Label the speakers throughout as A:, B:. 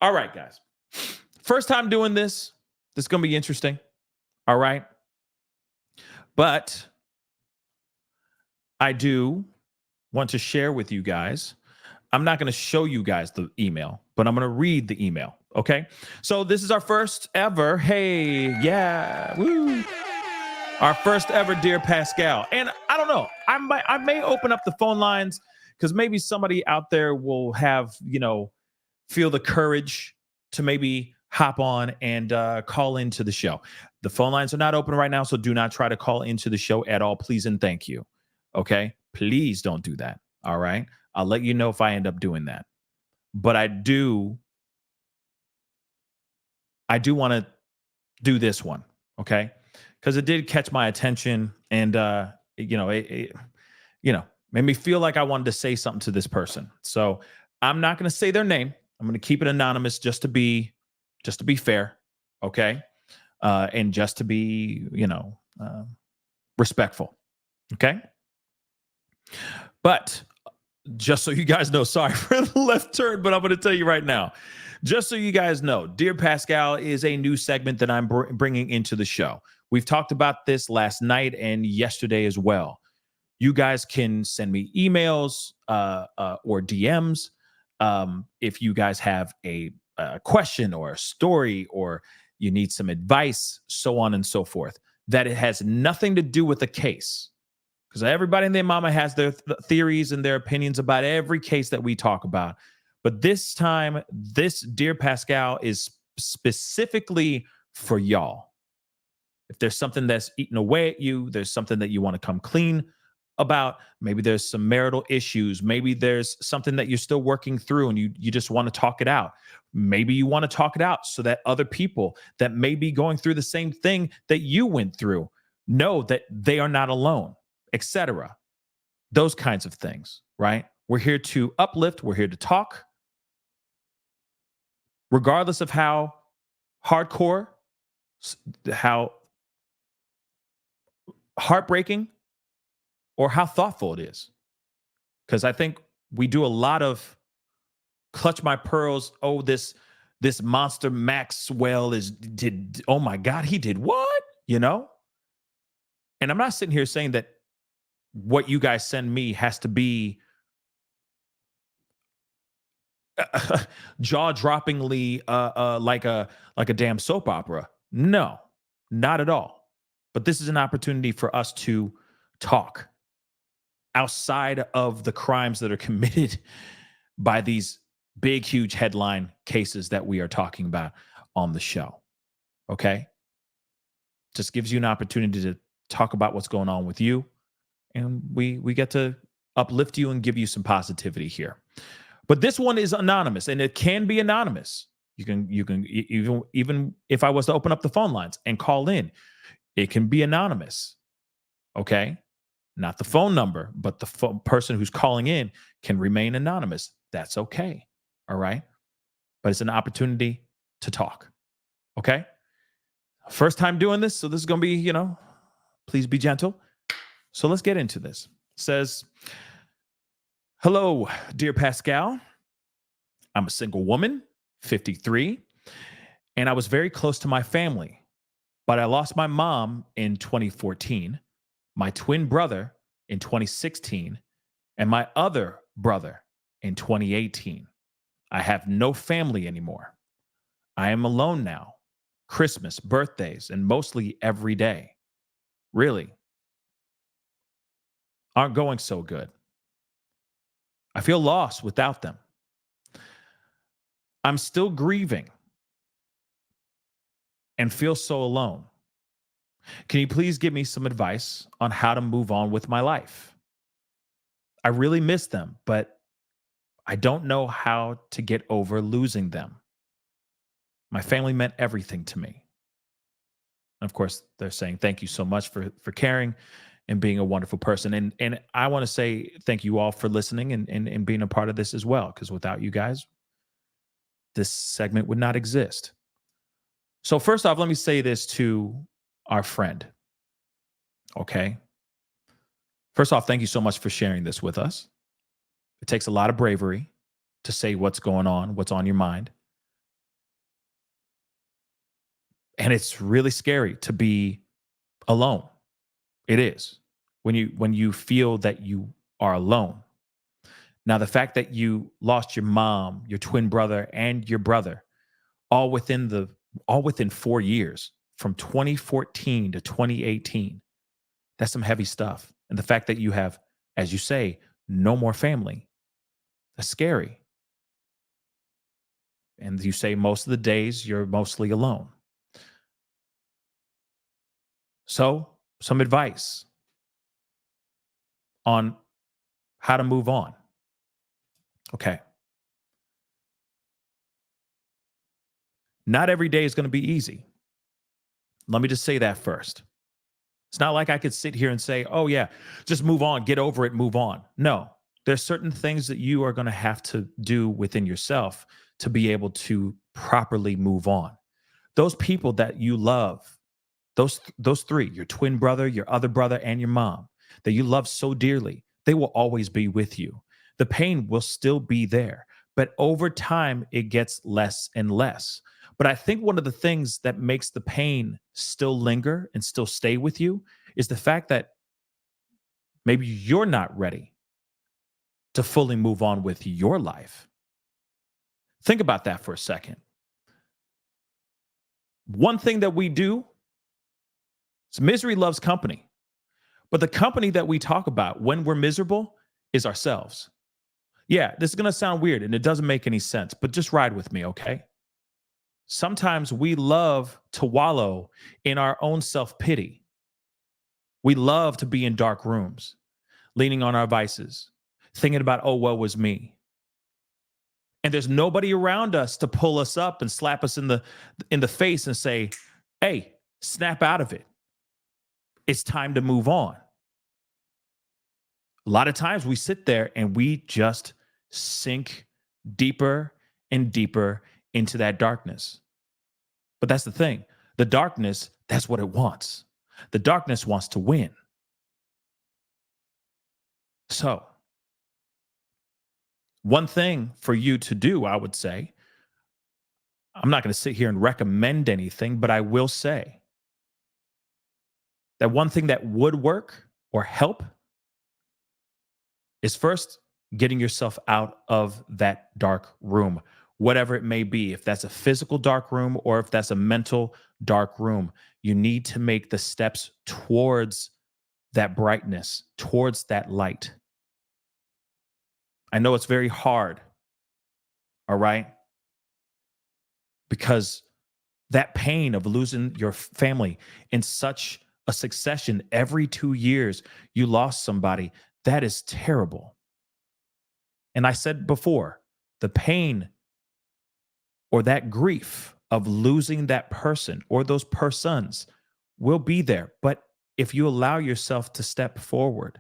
A: All right, guys. First time doing this. This is going to be interesting. All right. But I do want to share with you guys. I'm not going to show you guys the email, but I'm going to read the email. Okay. So this is our first ever. Hey, yeah. Woo. Our first ever Dear Pascal. And I don't know. I may open up the phone lines because maybe somebody out there will have, feel the courage to maybe hop on and call into the show. The phone lines are not open right now, so do not try to call into the show at all. Please and thank you. Okay? Please don't do that. All right? I'll let you know if I end up doing that. But I do want to do this one, okay? Because it did catch my attention, and it made me feel like I wanted to say something to this person. So I'm not going to say their name. I'm going to keep it anonymous just to be fair, okay? And just to be, respectful, okay? But just so you guys know, sorry for the left turn, but I'm going to tell you right now, just so you guys know, Dear Pascal is a new segment that I'm bringing into the show. We've talked about this last night and yesterday as well. You guys can send me emails or DMs if you guys have a question or a story or you need some advice, so on and so forth, that it has nothing to do with the case. Because everybody and their mama has their theories and their opinions about every case that we talk about. But this time, this Dear Pascal is specifically for y'all. If there's something that's eating away at you, there's something that you want to come clean about, maybe there's some marital issues, maybe there's something that you're still working through and you just want to talk it out. Maybe you want to talk it out so that other people that may be going through the same thing that you went through know that they are not alone, etc. Those kinds of things, right? We're here to uplift, we're here to talk, regardless of how hardcore, how heartbreaking, or how thoughtful it is. Because I think we do a lot of clutch my pearls. Oh, this monster Maxwell did, oh my God, he did what? And I'm not sitting here saying that what you guys send me has to be jaw-droppingly like a damn soap opera. No, not at all. But this is an opportunity for us to talk outside of the crimes that are committed by these big, huge headline cases that we are talking about on the show. Okay? Just gives you an opportunity to talk about what's going on with you. And we get to uplift you and give you some positivity here. But this one is anonymous, and it can be anonymous. You can even if I was to open up the phone lines and call in, it can be anonymous. Okay? Not the phone number, but the person who's calling in can remain anonymous. That's okay. All right? But it's an opportunity to talk. Okay? First time doing this, so this is going to be, please be gentle. So let's get into this. It says, hello, Dear Pascal. I'm a single woman, 53, and I was very close to my family, but I lost my mom in 2014, my twin brother in 2016, and my other brother in 2018. I have no family anymore. I am alone now. Christmas, birthdays, and mostly every day. Really aren't going so good. I feel lost without them. I'm still grieving and feel so alone. Can you please give me some advice on how to move on with my life? I really miss them, but I don't know how to get over losing them. My family meant everything to me. And of course, they're saying thank you so much for caring and being a wonderful person. And I want to say thank you all for listening and being a part of this as well, because without you guys, this segment would not exist. So first off, let me say this to our friend. Okay. First off, thank you so much for sharing this with us. It takes a lot of bravery to say what's going on, what's on your mind. And it's really scary to be alone. It is. When you feel that you are alone. Now, the fact that you lost your mom, your twin brother, and your brother all within the all within 4 years, from 2014 to 2018, that's some heavy stuff. And the fact that you have, as you say, no more family, that's scary. And you say most of the days you're mostly alone. So, some advice on how to move on. Okay. Not every day is going to be easy. Let me just say that first. It's not like I could sit here and say, oh, yeah, just move on, get over it, move on. No, there's certain things that you are going to have to do within yourself to be able to properly move on. Those people that you love, those three, your twin brother, your other brother, and your mom, that you love so dearly, they will always be with you. The pain will still be there, but over time it gets less and less. But I think one of the things that makes the pain still linger and still stay with you is the fact that maybe you're not ready to fully move on with your life. Think about that for a second. One thing that we do is misery loves company. But the company that we talk about when we're miserable is ourselves. Yeah, this is going to sound weird and it doesn't make any sense, but just ride with me, okay? Sometimes we love to wallow in our own self pity. We love to be in dark rooms, leaning on our vices, thinking about, oh, what was me? And there's nobody around us to pull us up and slap us in the face and say, hey, snap out of it. It's time to move on. A lot of times we sit there and we just sink deeper and deeper into that darkness. But that's the thing. The darkness, that's what it wants. The darkness wants to win. So, one thing for you to do, I would say, I'm not going to sit here and recommend anything, but I will say that one thing that would work or help is first getting yourself out of that dark room, whatever it may be. If that's a physical dark room or if that's a mental dark room, you need to make the steps towards that brightness, towards that light. I know it's very hard, all right? Because that pain of losing your family in such a succession, every 2 years, you lost somebody, that is terrible. And I said before, the pain or that grief of losing that person or those persons will be there. But if you allow yourself to step forward,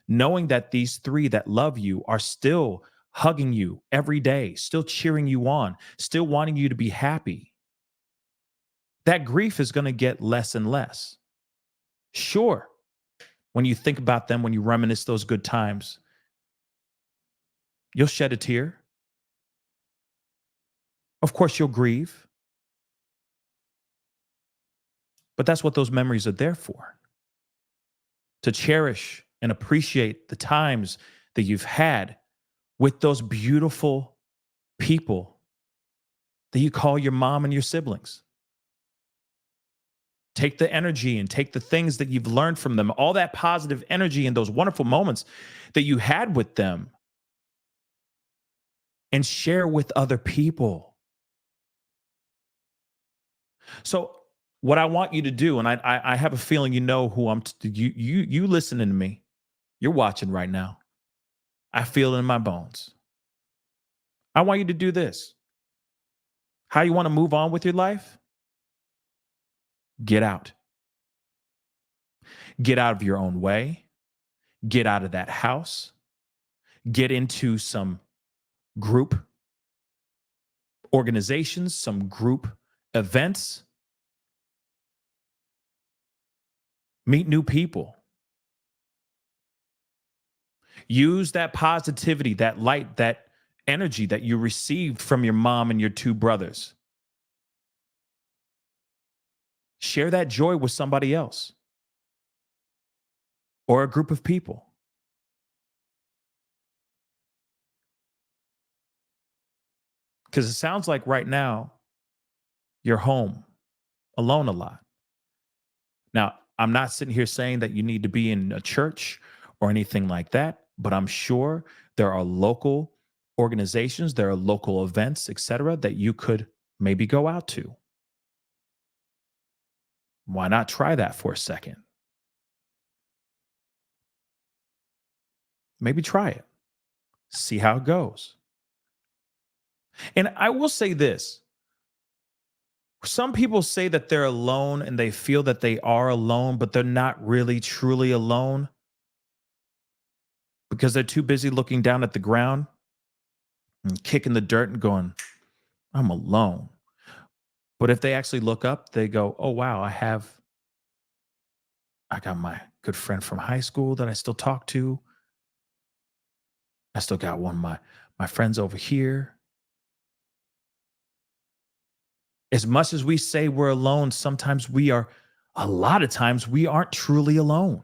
A: knowing that these three that love you are still hugging you every day, still cheering you on, still wanting you to be happy, that grief is going to get less and less. Sure, when you think about them, when you reminisce those good times, you'll shed a tear. Of course, you'll grieve. But that's what those memories are there for, to cherish and appreciate the times that you've had with those beautiful people that you call your mom and your siblings. Take the energy and take the things that you've learned from them, all that positive energy and those wonderful moments that you had with them, and share with other people. So, what I want you to do, and I have a feeling you know who you listening to me. You're watching right now. I feel it in my bones. I want you to do this. How you want to move on with your life? Get out. Get out of your own way. Get out of that house. Get into some group organizations, some group events. Meet new people. Use that positivity, that light, that energy that you received from your mom and your two brothers. Share that joy with somebody else or a group of people. Because it sounds like right now you're home alone a lot. Now, I'm not sitting here saying that you need to be in a church or anything like that, but I'm sure there are local organizations, there are local events, etc., that you could maybe go out to. Why not try that for a second? Maybe try it. See how it goes. And I will say this, some people say that they're alone and they feel that they are alone, but they're not really truly alone because they're too busy looking down at the ground and kicking the dirt and going, I'm alone. But if they actually look up, they go, oh, wow, I got my good friend from high school that I still talk to. I still got one of my friends over here. As much as we say we're alone, sometimes a lot of times we aren't truly alone.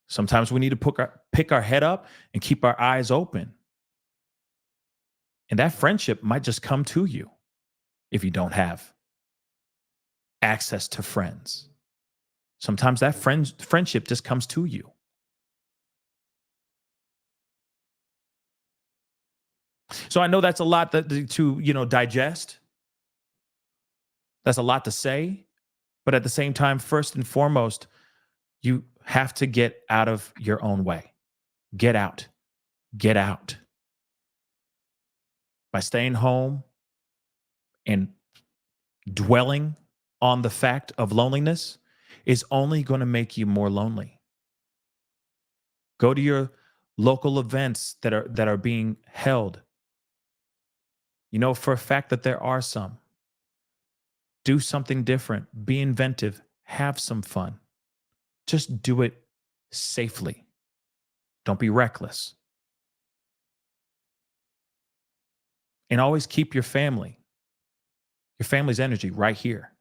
A: Sometimes we need to pick our head up and keep our eyes open. And that friendship might just come to you if you don't have access to friends. Sometimes that friendship just comes to you. So I know that's a lot to digest. That's a lot to say, but at the same time, first and foremost, you have to get out of your own way. Get out. Get out. By staying home and dwelling on the fact of loneliness is only going to make you more lonely. Go to your local events that are being held. You know for a fact that there are some. Do something different. Be inventive. Have some fun. Just do it safely. Don't be reckless. And always keep your family's energy right here.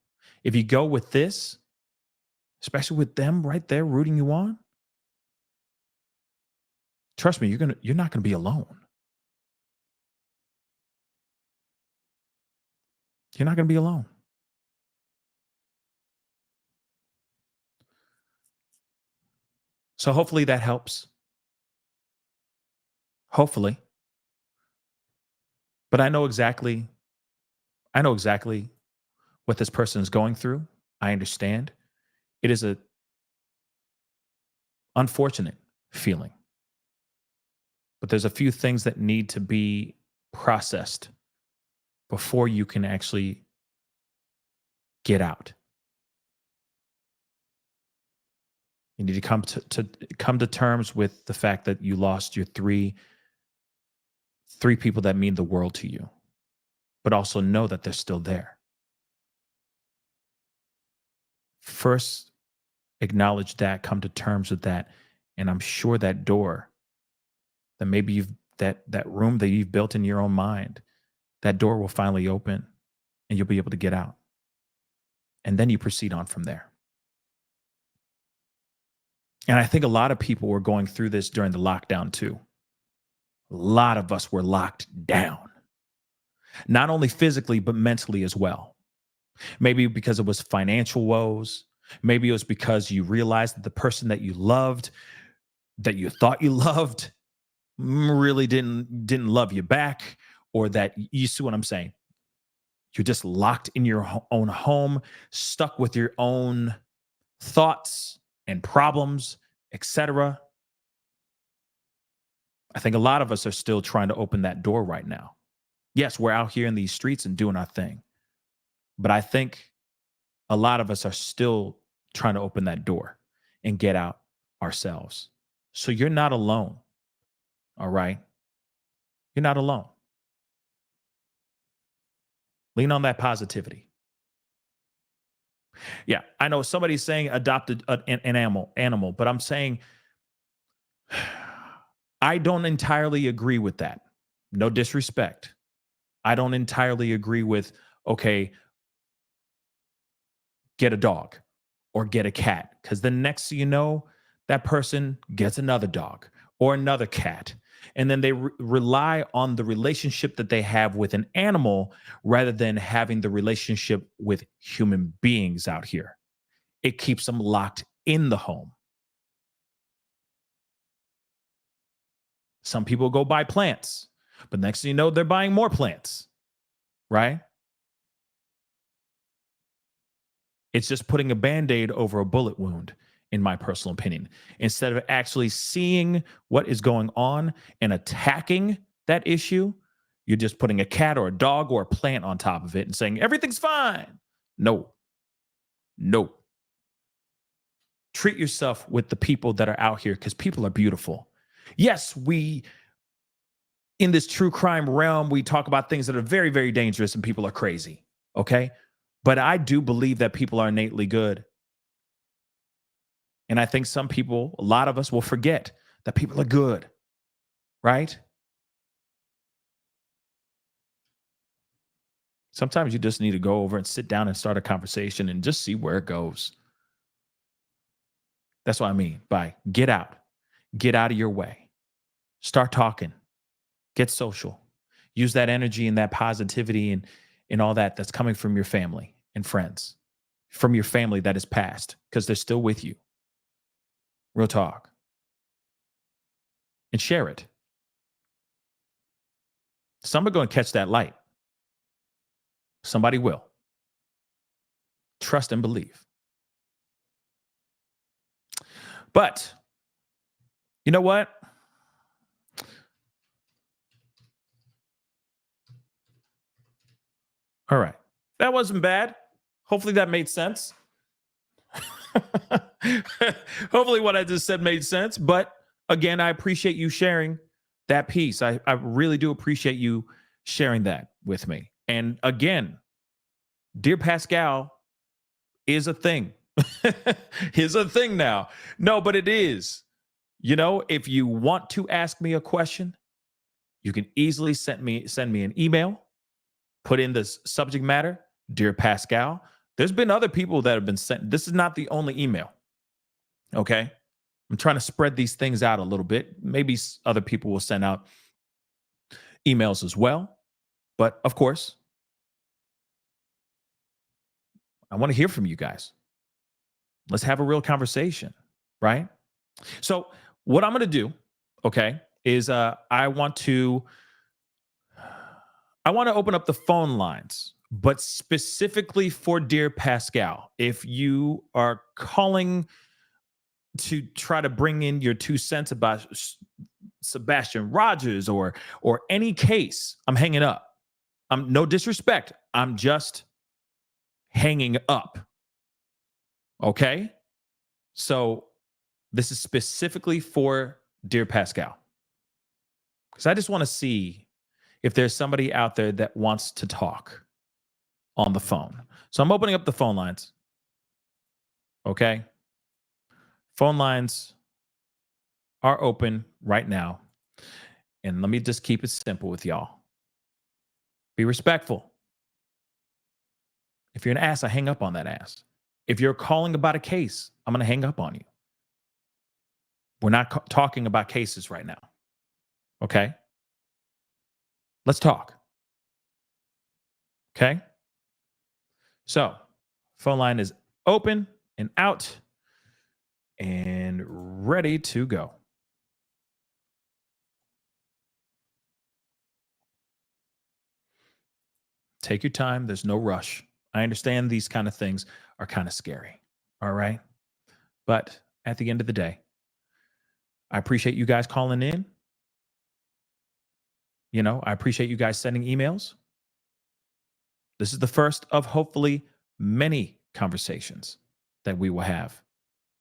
A: If you go with this, especially with them right there rooting you on, trust me, you're not gonna be alone. You're not gonna be alone. So hopefully that helps. Hopefully. But I know exactly what this person is going through. I understand. It is a unfortunate feeling. But there's a few things that need to be processed before you can actually get out. You need to come to terms with the fact that you lost your three people that mean the world to you, but also know that they're still there. First, acknowledge that, come to terms with that, and I'm sure that door that maybe that room that you've built in your own mind, that door will finally open and you'll be able to get out. And then you proceed on from there. And I think a lot of people were going through this during the lockdown too. A lot of us were locked down, not only physically, but mentally as well. Maybe because it was financial woes. Maybe it was because you realized that the person that you loved, that you thought you loved, really didn't love you back, or that you see what I'm saying. You're just locked in your own home, stuck with your own thoughts and problems, etc. I think a lot of us are still trying to open that door right now. Yes, we're out here in these streets and doing our thing. But I think a lot of us are still trying to open that door and get out ourselves. So you're not alone. All right. You're not alone. Lean on that positivity. Yeah. I know somebody's saying adopted an animal, but I'm saying I don't entirely agree with that. No disrespect. I don't entirely agree with, okay, get a dog or get a cat. Because the next thing you know, that person gets another dog or another cat. And then they rely on the relationship that they have with an animal rather than having the relationship with human beings out here. It keeps them locked in the home. Some people go buy plants, but next thing you know, they're buying more plants, right? It's just putting a band aid over a bullet wound, in my personal opinion, instead of actually seeing what is going on and attacking that issue. You're just putting a cat or a dog or a plant on top of it and saying everything's fine. No, no. Treat yourself with the people that are out here because people are beautiful. Yes, we in this true crime realm, we talk about things that are very, very dangerous and people are crazy. Okay. But I do believe that people are innately good. And I think some people, a lot of us will forget that people are good, right? Sometimes you just need to go over and sit down and start a conversation and just see where it goes. That's what I mean by get out of your way, start talking, get social, use that energy and that positivity and all that that's coming from your family and friends, from your family that is past, because they're still with you. Real talk. And share it. Somebody going to catch that light. Somebody will. Trust and believe. But you know what? All right. That wasn't bad. Hopefully that made sense. Hopefully what I just said made sense. But again, I appreciate you sharing that piece. I really do appreciate you sharing that with me. And again, Dear Pascal is a thing. Is a thing now. No, but it is. You know, if you want to ask me a question, you can easily send me an email, put in this subject matter, Dear Pascal. There's been other people that have been sent. This is not the only email. Okay. I'm trying to spread these things out a little bit. Maybe other people will send out emails as well. But of course, I want to hear from you guys. Let's have a real conversation, right? So, what I'm going to do, okay, is I want to open up the phone lines, but specifically for Dear Pascal. If you are calling to try to bring in your 2 cents about Sebastian Rogers or any case, I'm hanging up. I'm no disrespect. I'm just hanging up. Okay? So this is specifically for Dear Pascal. Because I just want to see if there's somebody out there that wants to talk on the phone. So I'm opening up the phone lines. Okay? Phone lines are open right now. And let me just keep it simple with y'all. Be respectful. If you're an ass, I hang up on that ass. If you're calling about a case, I'm going to hang up on you. We're not talking about cases right now. Okay? Let's talk. Okay? So, phone line is open and out and ready to go. Take your time. There's no rush. I understand these kind of things are kind of scary. All right? But at the end of the day, I appreciate you guys calling in. You know, I appreciate you guys sending emails. This is the first of hopefully many conversations that we will have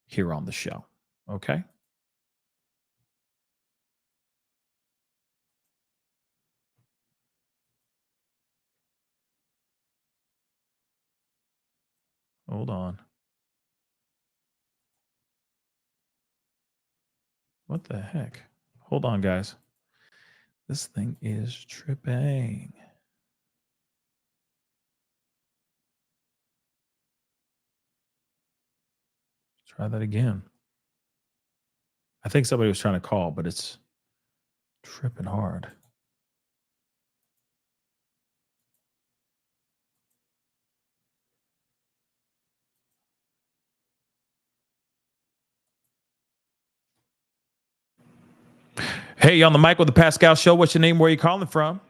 A: here on the show. Okay? Hold on. What the heck? Hold on, guys. This thing is tripping. Try that again. I think somebody was trying to call, but it's tripping hard. Hey, you on the mic with the Pascal Show. What's your name? Where are you calling from?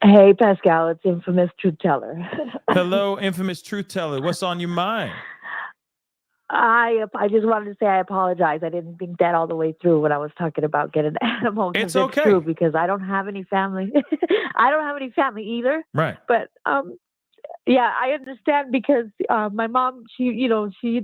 B: Hey, Pascal, it's infamous truth teller.
A: Hello, infamous truth teller. What's on your mind?
B: I just wanted to say I apologize. I didn't think that all the way through when I was talking about getting animals.
A: It's
B: It's
A: okay.
B: true because I don't have any family. I don't have any family either.
A: Right.
B: But yeah, I understand because my mom, she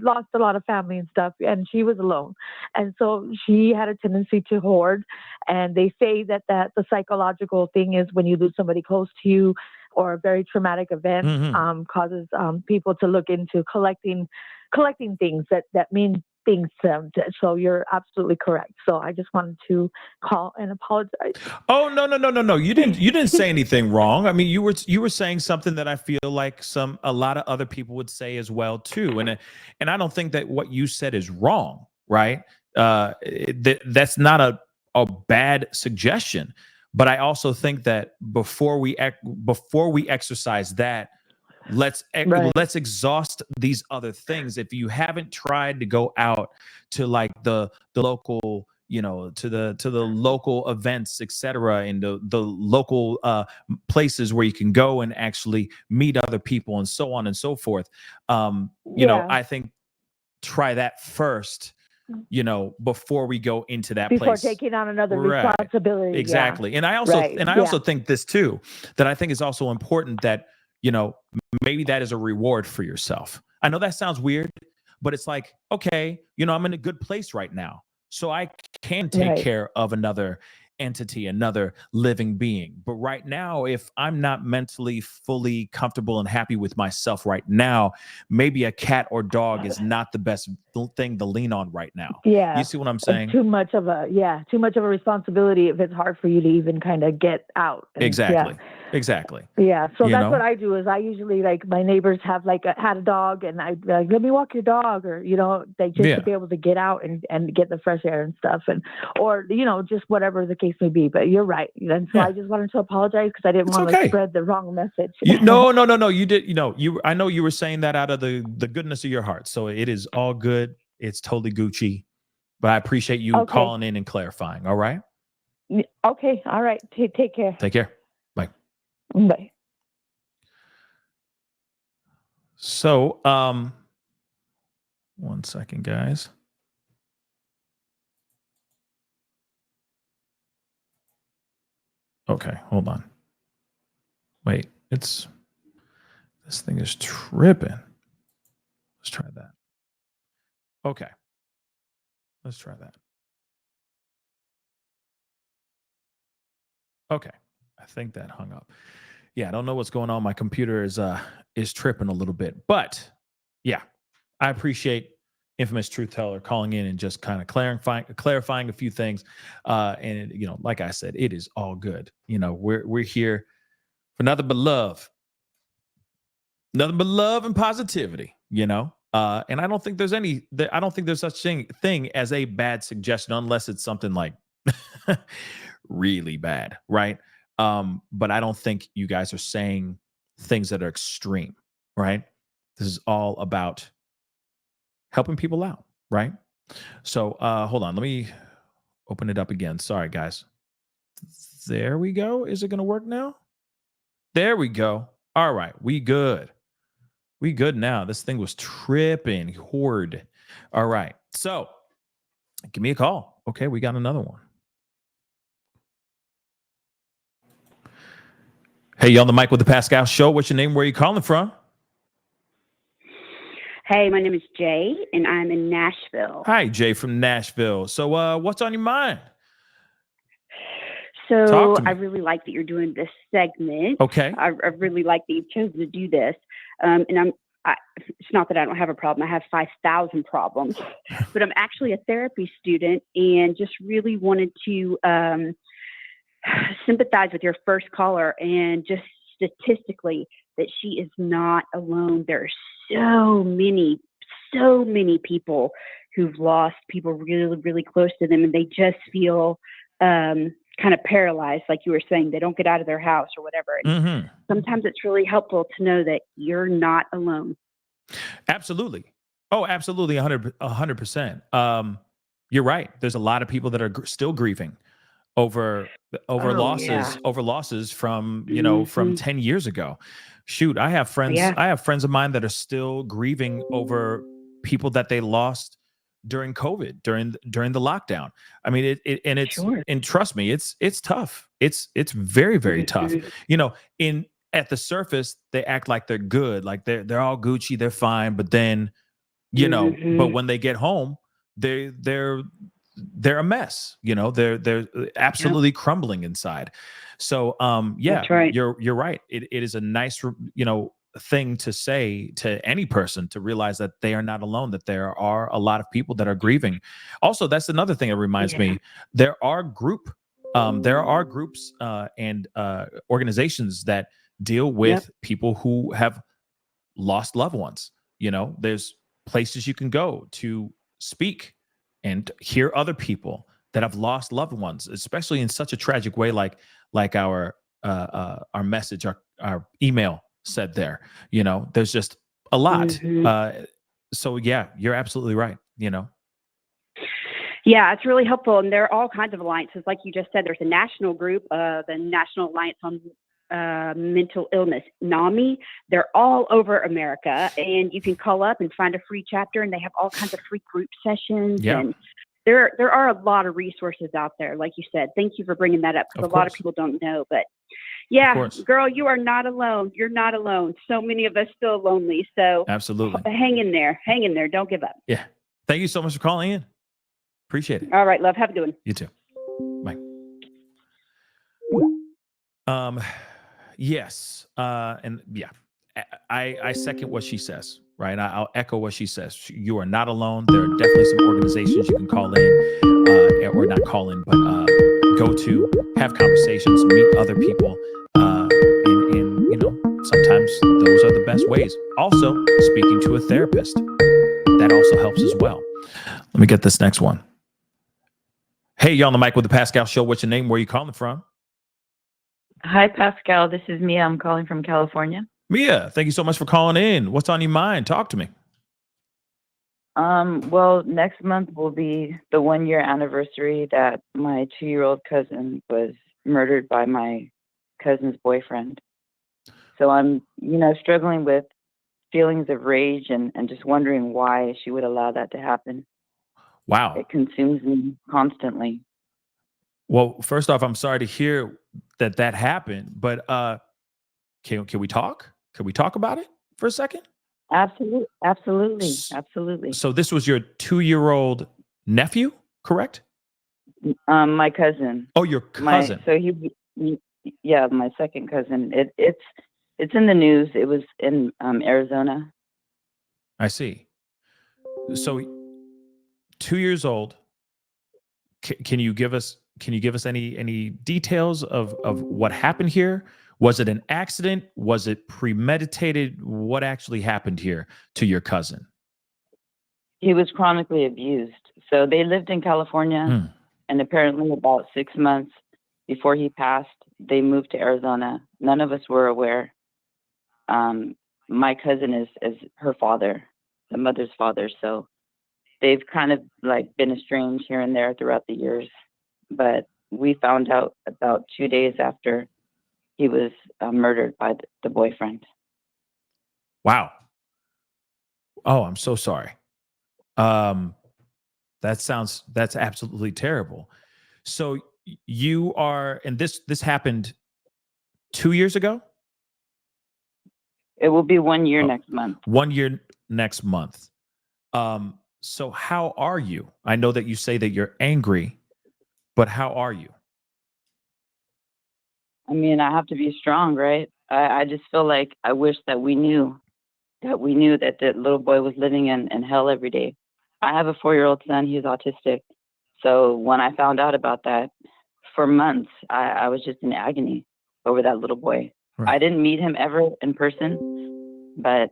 B: lost a lot of family and stuff, and she was alone, and so she had a tendency to hoard. And they say that the psychological thing is when you lose somebody close to you, or a very traumatic event causes people to look into collecting things that mean things to them. So you're absolutely correct. So I just wanted to call and apologize.
A: Oh, no. You didn't say anything wrong. I mean, you were saying something that I feel like a lot of other people would say as well too. And I don't think that what you said is wrong, right? That's not a bad suggestion. But I also think that before we exercise that, let's exhaust these other things. If you haven't tried to go out to like the local, to the local events, etc., and the local places where you can go and actually meet other people and so on and so forth, I think try that first, before we go into that
B: before
A: place.
B: taking on another
A: Right.
B: responsibility.
A: Exactly.
B: Yeah.
A: And I also think this too, that I think is also important that, maybe that is a reward for yourself. I know that sounds weird, but it's like, okay, I'm in a good place right now. So I can take care of another entity, another living being. But right now, if I'm not mentally fully comfortable and happy with myself right now, maybe a cat or dog is not the best thing to lean on right now.
B: Yeah.
A: You see what I'm saying?
B: It's too much of a responsibility if it's hard for you to even kind of get out. And,
A: Exactly.
B: Yeah.
A: Exactly.
B: Yeah. So that's what I do is I usually, like, my neighbors have had a dog, and I like, let me walk your dog, or, they just to be able to get out and get the fresh air and stuff, or just whatever the case may be. But you're right. And so I just wanted to apologize because I didn't want to spread the wrong message.
A: No. You did, I know you were saying that out of the goodness of your heart. So it is all good. It's totally Gucci, but I appreciate you calling in and clarifying. All right.
B: Okay. All right. Take care.
A: Take care. Bye.
B: Bye.
A: So, 1 second, guys. Okay, hold on. Wait, this thing is tripping. Let's try that. Okay. Let's try that. Okay. I think that hung up. Yeah, I don't know what's going on. My computer is tripping a little bit. But yeah, I appreciate infamous truth teller calling in and just kind of clarifying a few things. And like I said, it is all good. We're here for nothing but love. Nothing but love and positivity, and I don't think there's such thing as a bad suggestion unless it's something like really bad, right? But I don't think you guys are saying things that are extreme, right? This is all about helping people out, right? So hold on, let me open it up again. Sorry, guys. There we go. Is it going to work now? There we go. All right, we good. We good now. This thing was tripping. Horde. All right. So give me a call. Okay, we got another one. Hey, you on the mic with the Pascal Show. What's your name? Where are you calling from?
C: Hey, my name is Jay, and I'm in Nashville.
A: Hi, Jay from Nashville. So what's on your mind?
C: So I really like that you're doing this segment.
A: Okay.
C: I really like that you've chosen to do this. And it's not that I don't have a problem. I have 5,000 problems. But I'm actually a therapy student and just really wanted to sympathize with your first caller, and just statistically that she is not alone. There are so so many people who've lost people really, really close to them, and they just feel kind of paralyzed, like you were saying. They don't get out of their house or whatever. And
A: Mm-hmm.
C: sometimes it's really helpful to know that you're not alone.
A: Absolutely. Oh, absolutely. 100%. You're right. There's a lot of people that are still grieving over
C: Oh, yeah.
A: losses from, from
C: Hmm.
A: 10 years ago. Shoot,
C: Yeah.
A: I have friends of mine that are still grieving over people that they lost during COVID, during the lockdown. I mean,
C: Sure.
A: and trust me, it's tough. It's very, very tough.
C: Hmm.
A: You know, in at the surface, they act like they're good, like they're all Gucci, they're fine, but then, but
C: Hmm.
A: when they get home, they're they're a mess. They're
C: Yep.
A: absolutely crumbling inside. So yeah,
C: That's right.
A: you're right. It is a nice thing to say to any person, to realize that they are not alone, that there are a lot of people that are grieving. Also, that's another thing that reminds
C: Yeah.
A: me, there are groups and organizations that deal
C: Yep.
A: with people who have lost loved ones. There's places you can go to speak and hear other people that have lost loved ones, especially in such a tragic way, like our message, our email said there. There's just a lot.
C: Hmm.
A: So yeah, you're absolutely right.
C: Yeah, it's really helpful. And there are all kinds of alliances. Like you just said, there's a national group, the National Alliance on Mental Illness, NAMI. They're all over America. And you can call up and find a free chapter, and they have all kinds of free group sessions.
A: Yeah,
C: And there are a lot of resources out there, like you said. Thank you for bringing that up,
A: of
C: because a lot of
A: course,
C: people don't know. But
A: of
C: yeah,
A: course,
C: girl, you are not alone. You're not alone. So many of us feel lonely. So
A: absolutely.
C: hang in there. Hang in there. Don't give up.
A: Yeah. Thank you so much for calling in. Appreciate it.
C: All right, love. Have a good one.
A: You too. Bye. Um, yes, and yeah, I second what she says. Right, I'll echo what she says. You are not alone. There are definitely some organizations you can call in, or not call in, but go to, have conversations, meet other people, and sometimes those are the best ways. Also, speaking to a therapist, that also helps as well. Let me get this next one. Hey, you're on the mic with the Pascal Show. What's your name? Where are you calling from?
D: Hi, Pascal. This is Mia. I'm calling from California.
A: Mia, thank you so much for calling in. What's on your mind? Talk to me.
D: Well, next month will be the 1 year anniversary that my 2-year-old cousin was murdered by my cousin's boyfriend. So I'm, struggling with feelings of rage and just wondering why she would allow that to happen.
A: Wow.
D: It consumes me constantly.
A: Well, first off, I'm sorry to hear that happened, but can we talk? Can we talk about it for a second?
D: Absolutely. Absolutely.
A: S-
D: Absolutely.
A: So this was your 2-year-old nephew, correct?
D: My cousin.
A: Oh, your cousin.
D: Yeah, my second cousin. It's in the news. It was in Arizona.
A: I see. So 2 years old. Can you give us any details of what happened here? Was it an accident? Was it premeditated? What actually happened here to your cousin?
D: He was chronically abused. So they lived in California,
A: Hmm.
D: and apparently about 6 months before he passed, they moved to Arizona. None of us were aware. My cousin is her father, the mother's father. So they've kind of like been estranged here and there throughout the years. But we found out about 2 days after he was murdered by the boyfriend.
A: Wow. Oh, I'm so sorry. Um, that's absolutely terrible. So you are, and this happened 2 years ago.
D: It will be 1 year
A: Oh,
D: next month.
A: 1 year next month. So how are you? I know that you say that you're angry, but how are you?
D: I mean, I have to be strong, right? I just feel like I wish that we knew that the little boy was living in hell every day. I have a 4-year-old son. He's autistic. So when I found out about that, for months, I was just in agony over that little boy.
A: Right.
D: I didn't meet him ever in person, but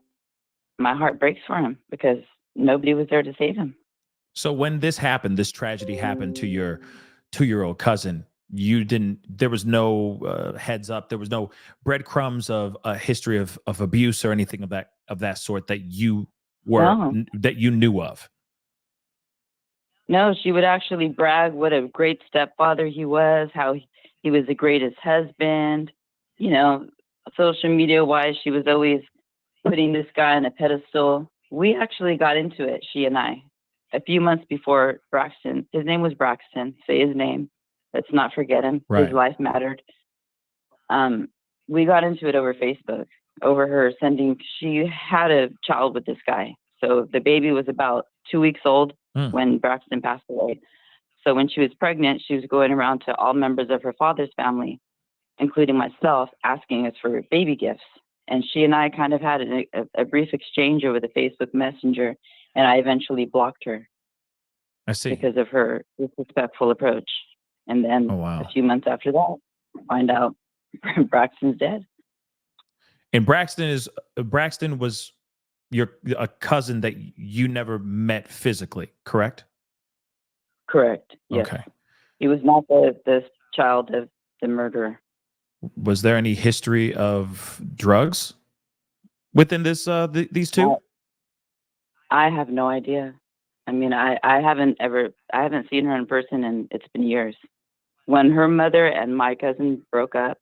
D: my heart breaks for him because nobody was there to save him.
A: So when this happened, this tragedy happened to your 2-year-old cousin, you didn't, there was no heads up, there was no breadcrumbs of a history of abuse or anything of that sort that you
D: No,
A: that you knew of.
D: no, she would actually brag what a great stepfather he was, how he was the greatest husband. You know, social media wise, she was always putting this guy on a pedestal. We actually got into it, she and I, a few months before Braxton. His name was Braxton. Say his name. Let's not forget him. His
A: Right.
D: life mattered. We got into it over Facebook, over her sending, she had a child with this guy. So the baby was about 2 weeks old
A: Mm.
D: when Braxton passed away. So when she was pregnant, she was going around to all members of her father's family, including myself, asking us for baby gifts. And she and I kind of had a brief exchange over the Facebook Messenger, and I eventually blocked her
A: I see.
D: because of her disrespectful approach. And then
A: Oh, wow.
D: a few months after that, find out Braxton's dead.
A: And Braxton was a cousin that you never met physically, correct?
D: Correct. Yes.
A: Okay.
D: He was not the child of the murderer.
A: Was there any history of drugs within this these two?
D: I have no idea. I mean, I haven't seen her in person, and it's been years. When her mother and my cousin broke up,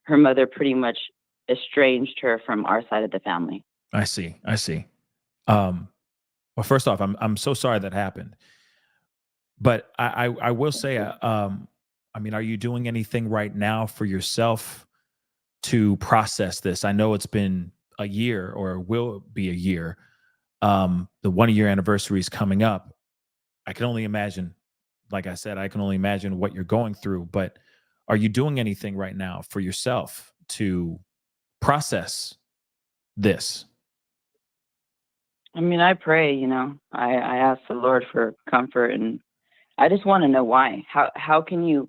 D: her mother pretty much estranged her from our side of the family.
A: I see. I see. Well, first off, I'm so sorry that happened. But I will say, I mean, are you doing anything right now for yourself to process this? I know it's been a year, or will be a year. The 1-year anniversary is coming up. I can only imagine, like I said, I can only imagine what you're going through. But are you doing anything right now for yourself to process this?
D: I mean, I pray, you know, I ask the Lord for comfort, and I just want to know why. How could you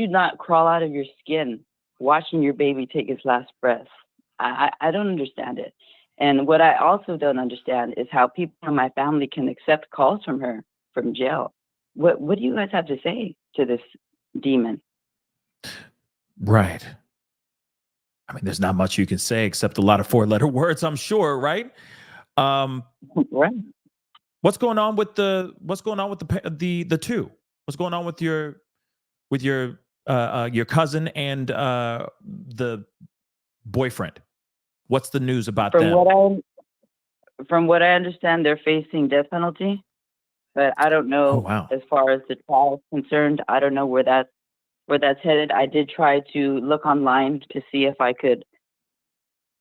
D: not crawl out of your skin watching your baby take his last breath? I don't understand it. And what I also don't understand is how people in my family can accept calls from her from jail. What do you guys have to say to this demon?
A: Right. I mean, there's not much you can say except a lot of 4-letter words, I'm sure, right?
D: Right.
A: What's going on with the two? What's going on with your cousin and the boyfriend? What's the news about them?
D: From what I understand, they're facing death penalty, but I don't know.
A: Oh, wow.
D: As far as the trial is concerned, I don't know where that's headed. I did try to look online to see if I could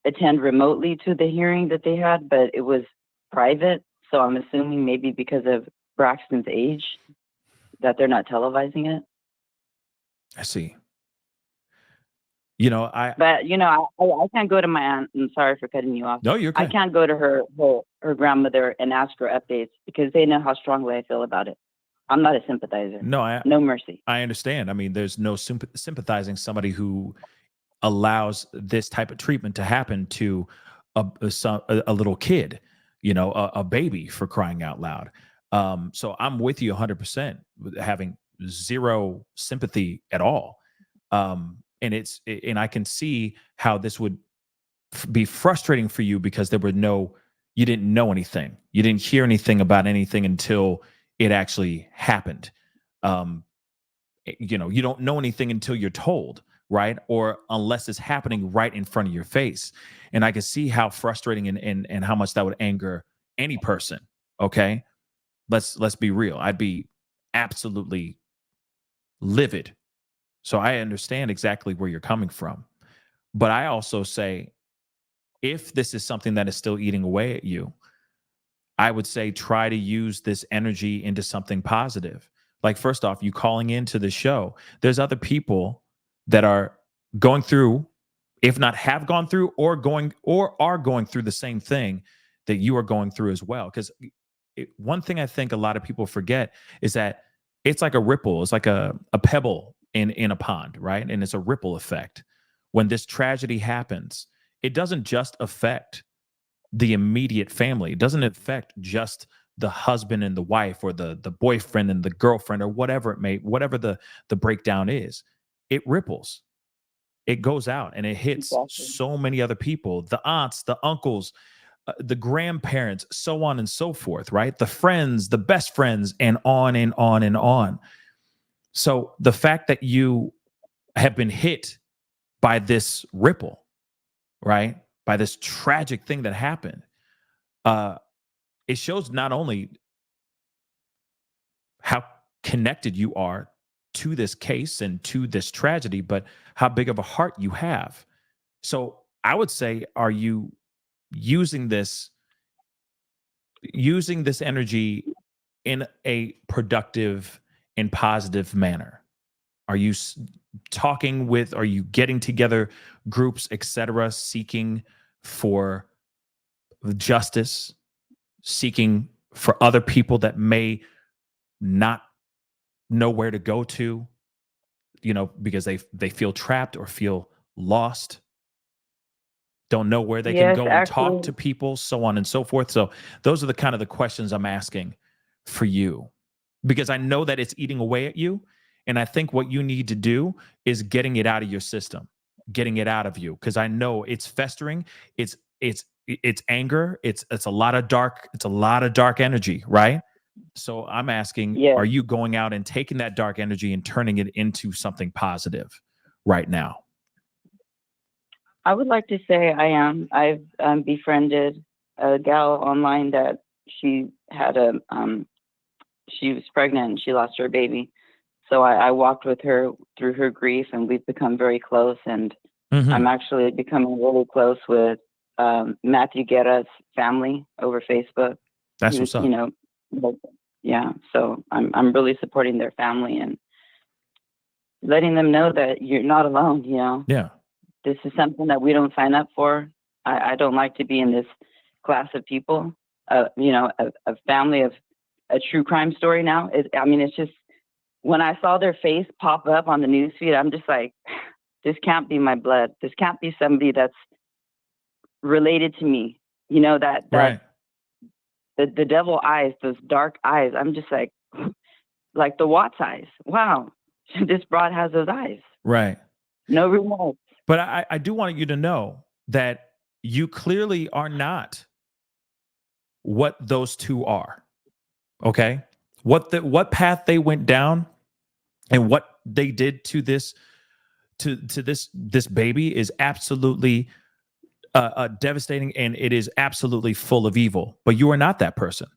D: attend remotely to the hearing that they had, but it was private. So I'm assuming maybe because of Braxton's age that they're not televising it.
A: I see. You know,
D: But you know, I can't go to my aunt. I'm sorry for cutting you off.
A: No, you're
D: I
A: okay.
D: can't go to her grandmother and ask her updates because they know how strongly I feel about it. I'm not a sympathizer.
A: No,
D: No mercy.
A: I understand. I mean, there's no sympathizing somebody who allows this type of treatment to happen to a little kid, you know, a baby, for crying out loud. So I'm with you 100%, having zero sympathy at all. And I can see how this would be frustrating for you because you didn't know anything. You didn't hear anything about anything until it actually happened. You know, you don't know anything until you're told, right? Or unless it's happening right in front of your face. And I can see how frustrating and how much that would anger any person. Okay. Let's be real. I'd be absolutely livid. So I understand exactly where you're coming from. But I also say, if this is something that is still eating away at you, I would say try to use this energy into something positive. Like, first off, you calling into the show, there's other people that are going through, if not have gone through, or are going through the same thing that you are going through as well. Because one thing I think a lot of people forget is that it's like a ripple. It's like a pebble in a pond, right? And it's a ripple effect. When this tragedy happens, it doesn't just affect the immediate family. It doesn't affect just the husband and the wife, or the boyfriend and the girlfriend, or whatever whatever the breakdown is. It ripples. It goes out and it hits
D: Exactly.
A: so many other people, the aunts, the uncles, the grandparents, so on and so forth, right? The friends, the best friends, and on and on and on. So the fact that you have been hit by this ripple, right? By this tragic thing that happened, it shows not only how connected you are to this case and to this tragedy, but how big of a heart you have. So I would say, are you using this energy in a productive and positive manner? Are you talking with, are you getting together groups, etc., seeking for justice, seeking for other people that may not know where to go to, because they feel trapped or feel lost, don't know where they can
D: Yes,
A: go and talk
D: actually,
A: to people, so on and so forth. So those are the kind of the questions I'm asking for you, because I know that it's eating away at you. And I think what you need to do is getting it out of your system, getting it out of you, because I know it's festering. It's anger. It's a lot of dark energy, right? So I'm asking,
D: yes.
A: are you going out and taking that dark energy and turning it into something positive right now?
D: I would like to say I am. I've befriended a gal online that she had she was pregnant and she lost her baby. So I walked with her through her grief, and we've become very close. And
A: Mhm.
D: I'm actually becoming really close with Matthew Guerra's family over Facebook.
A: That's
D: He was,
A: what's up.
D: like, yeah. So I'm really supporting their family and letting them know that you're not alone.
A: Yeah.
D: This is something that we don't sign up for. I don't like to be in this class of people. A family of a true crime story now. It's just, when I saw their face pop up on the news feed, I'm just like, this can't be my blood. This can't be somebody that's related to me. That
A: Right.
D: the devil eyes, those dark eyes. I'm just like the Watts eyes. Wow, this broad has those eyes.
A: Right.
D: No remorse.
A: But I do want you to know that you clearly are not what those two are. Okay? What path they went down and what they did to this this baby is absolutely devastating, and it is absolutely full of evil. But you are not that person.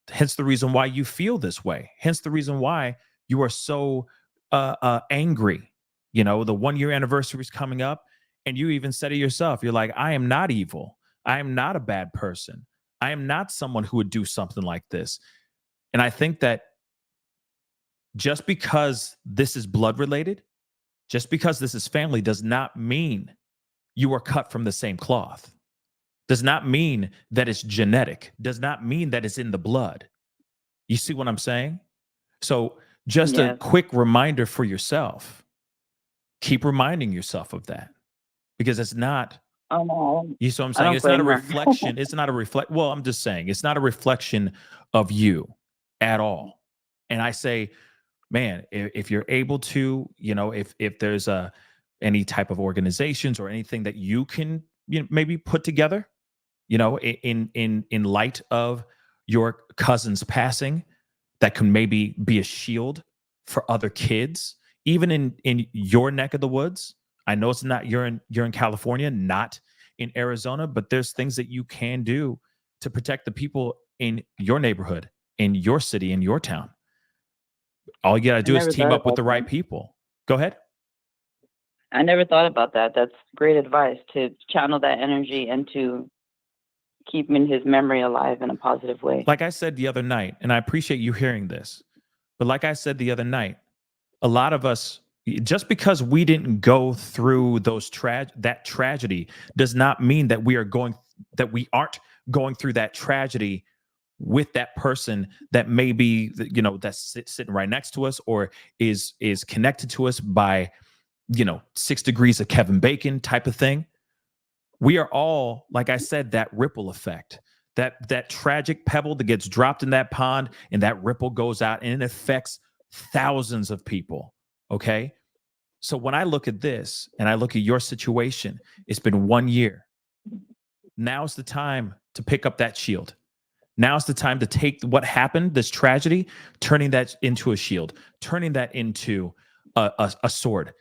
A: Hence the reason why you feel this way. Hence the reason why you are so angry. The 1-year anniversary is coming up, and you even said it yourself. You're like, I am not evil. I am not a bad person. I am not someone who would do something like this. And I think that just because this is blood related, just because this is family, does not mean you are cut from the same cloth. Does not mean that it's genetic. Does not mean that it's in the blood. You see what I'm saying? So just a
D: Yes.
A: quick reminder for yourself. Keep reminding yourself of that, because it's not,
D: Oh no,
A: you see what I'm
D: I
A: saying?
D: don't
A: It's not a
D: blame her.
A: reflection. It's not a reflect. Well, I'm just saying it's not a reflection of you at all. And I say, man, if you're able to, if there's any type of organizations or anything that you can, maybe put together, in light of your cousin's passing, that can maybe be a shield for other kids, even in your neck of the woods. I know it's not, you're in California, not in Arizona, but there's things that you can do to protect the people in your neighborhood, in your city, in your town. All you gotta
D: I
A: do is
D: never
A: team
D: thought
A: up with
D: about
A: the right
D: that.
A: people. Go ahead.
D: I never thought about that. That's great advice, to channel that energy and to keep his memory alive in a positive way.
A: Like I said the other night, and I appreciate you hearing this, but like I said the other night, a lot of us, just because we didn't go through that tragedy, does not mean that we aren't going through that tragedy with that person that may be, that's sitting right next to us, or is connected to us by 6 degrees of Kevin Bacon type of thing. We are all, like I said, that ripple effect, that tragic pebble that gets dropped in that pond and that ripple goes out and it affects thousands of people. Okay. So when I look at this and I look at your situation, it's been 1 year. Now's the time to pick up that shield. Now's the time to take what happened, this tragedy, turning that into a shield, turning that into a sword,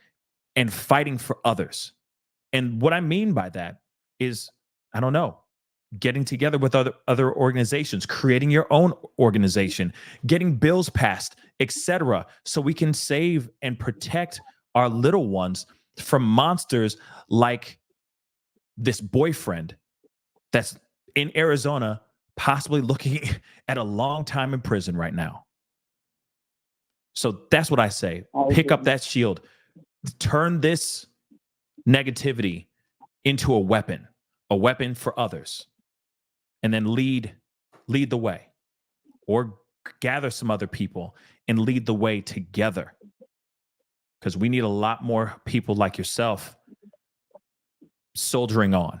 A: and fighting for others. And what I mean by that is, I don't know, getting together with other organizations, creating your own organization, getting bills passed, etc., so we can save and protect our little ones from monsters like this boyfriend that's in Arizona, possibly looking at a long time in prison right now. So that's what I say. Pick up that shield. Turn this negativity into a weapon for others, and then lead the way, or gather some other people and lead the way together. Because we need a lot more people like yourself soldiering on.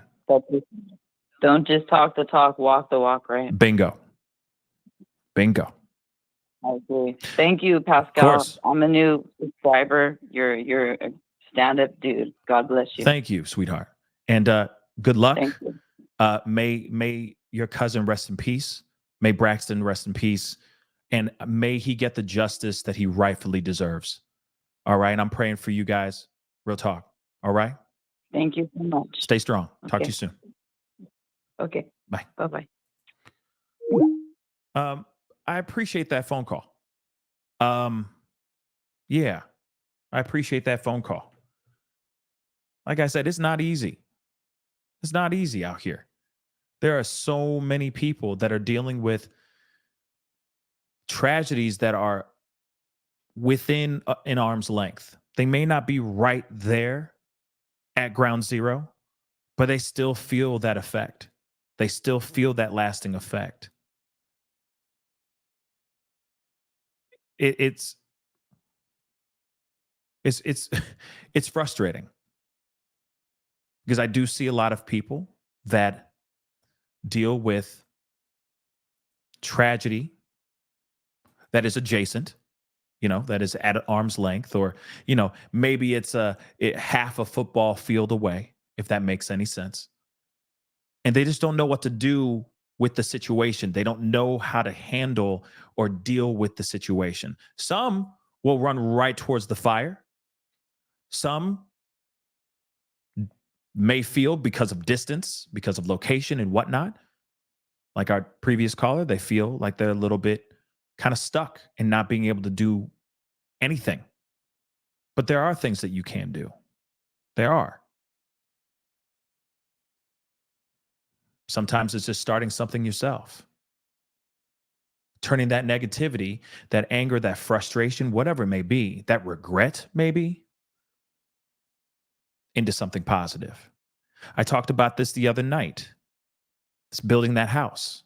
D: Don't just talk the talk, walk the walk, right?
A: Bingo.
D: I agree. Thank you, Pascal.
A: Of course.
D: I'm a new subscriber. You're a stand-up dude. God bless you.
A: Thank you, sweetheart. And good luck.
D: Thank you.
A: May your cousin rest in peace. May Braxton rest in peace. And may he get the justice that he rightfully deserves. All right. I'm praying for you guys. Real talk. All right.
D: Thank you so much.
A: Stay strong. Talk
D: Okay.
A: to you soon.
D: Okay.
A: Bye.
D: Bye-bye.
A: I appreciate that phone call. Yeah, I appreciate that phone call. Like I said, it's not easy. It's not easy out here. There are so many people that are dealing with tragedies that are within an arm's length. They may not be right there at ground zero, but they still feel that effect. They still feel that lasting effect. It's frustrating, because I do see a lot of people that deal with tragedy that is adjacent, that is at arm's length, or, maybe it's half a football field away, if that makes any sense. And they just don't know what to do with the situation. They don't know how to handle or deal with the situation. Some will run right towards the fire. Some may feel, because of distance, because of location and whatnot, like our previous caller, they feel like they're a little bit kind of stuck and not being able to do anything. But there are things that you can do. There are. Sometimes it's just starting something yourself. Turning that negativity, that anger, that frustration, whatever it may be, that regret maybe, into something positive. I talked about this the other night. It's building that house.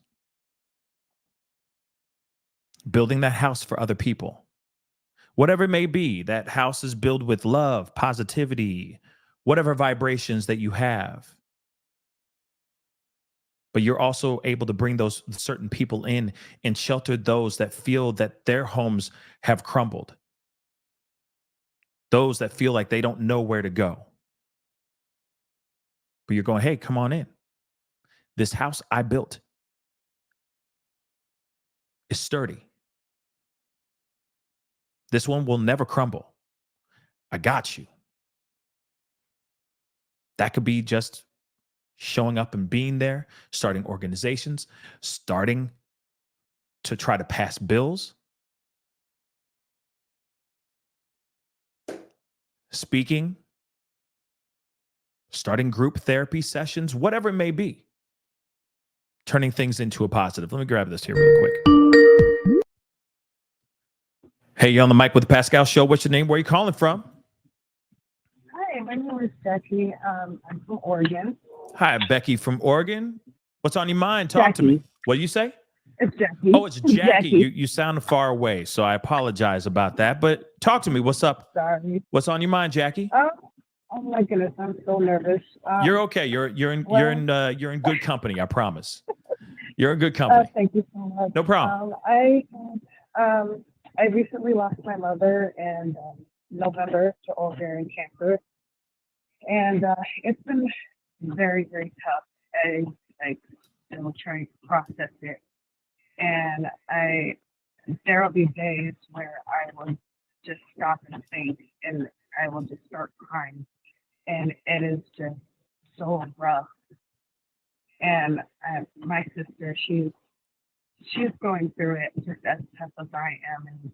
A: Building that house for other people. Whatever it may be, that house is built with love, positivity, whatever vibrations that you have. But you're also able to bring those certain people in and shelter those that feel that their homes have crumbled. Those that feel like they don't know where to go. But you're going, hey, come on in. This house I built is sturdy. This one will never crumble. I got you. That could be just showing up and being there, starting organizations, starting to try to pass bills, speaking, starting group therapy sessions, whatever it may be, turning things into a positive. Let me grab this here real quick. Hey, you're on the mic with the Pascal Show. What's your name? Where are you calling from?
E: Hi, my name is Jackie. I'm from Oregon.
A: Hi, Becky from Oregon. What's on your mind? Talk to me. What do you say?
E: It's Jackie.
A: Oh, it's Jackie.
E: Jackie.
A: You sound far away, so I apologize about that. But talk to me. What's up?
E: Sorry.
A: What's on your mind, Jackie?
E: Oh my goodness, I'm so nervous.
A: You're okay. You're you're in good company. I promise. You're in good
E: Uh,
A: company.
E: thank you so much.
A: No problem.
E: I recently lost my mother in November to ovarian cancer, and it's been very, very tough. I still trying to process it, and there will be days where I will just stop and think, and I will just start crying, and it is just so rough. And my sister, she's going through it just as tough as I am, and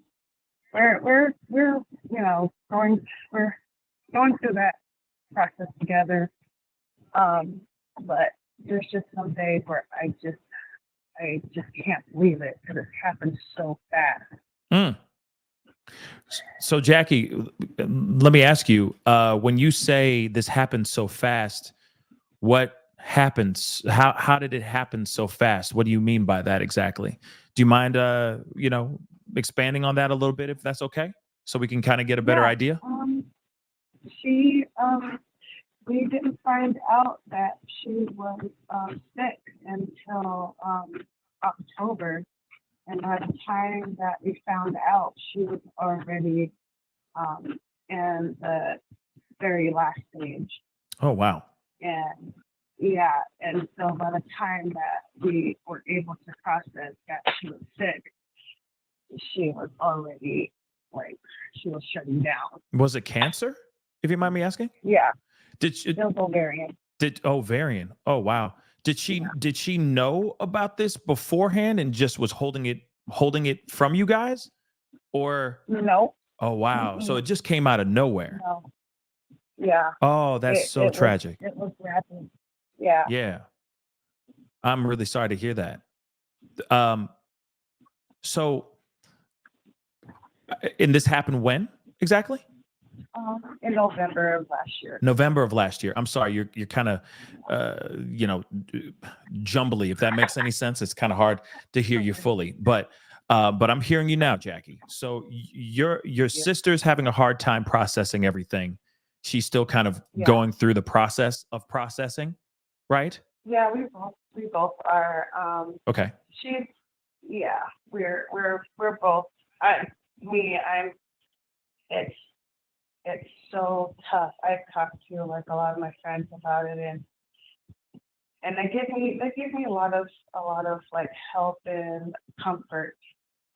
E: we're we're going through that process together. But there's just some days where I just can't believe it because it happened so fast.
A: Mm. So Jackie, let me ask you, when you say this happened so fast, what happens? How did it happen so fast? What do you mean by that exactly? Do you mind expanding on that a little bit if that's okay? So we can kind of get a better
E: Yeah.
A: idea?
E: She we didn't find out that she was sick until October, and by the time that we found out, she was already in the very last stage.
A: Oh wow.
E: And yeah, and so by the time that we were able to process that she was sick, she was already she was shutting down.
A: Was it cancer? If you mind me asking?
E: Yeah,
A: Did she,
E: still ovarian.
A: did ovarian? Oh wow. Did she know about this beforehand and just was holding it from you guys? Or
E: No,
A: oh wow. So it just came out of nowhere.
E: no. Yeah.
A: Oh, that's so tragic.
E: It was rapid. Yeah.
A: Yeah. I'm really sorry to hear that. So and this happened when exactly?
E: In November of last year.
A: November of last year. I'm sorry, you're kind of jumbly, if that makes any sense. It's kind of hard to hear you fully, but I'm hearing you now, Jackie. So your sister's having a hard time processing everything. She's still kind of going through the process of processing, right?
E: Yeah, we both are.
A: Okay.
E: She's we're both. I'm. It's so tough. I've talked to like a lot of my friends about it, and they give me a lot of like help and comfort.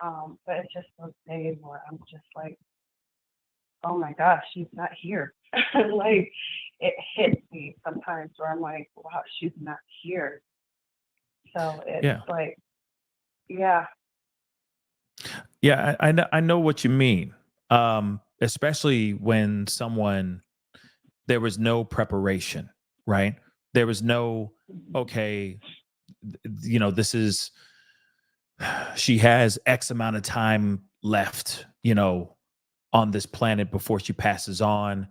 E: But it's just those days where I'm just like, oh my gosh, she's not here. Like it hits me sometimes where I'm like, wow, she's not here. So it's like, yeah.
A: Yeah, I know what you mean. Especially when there was no preparation, right? There was no, okay, this is, she has X amount of time left, on this planet before she passes on.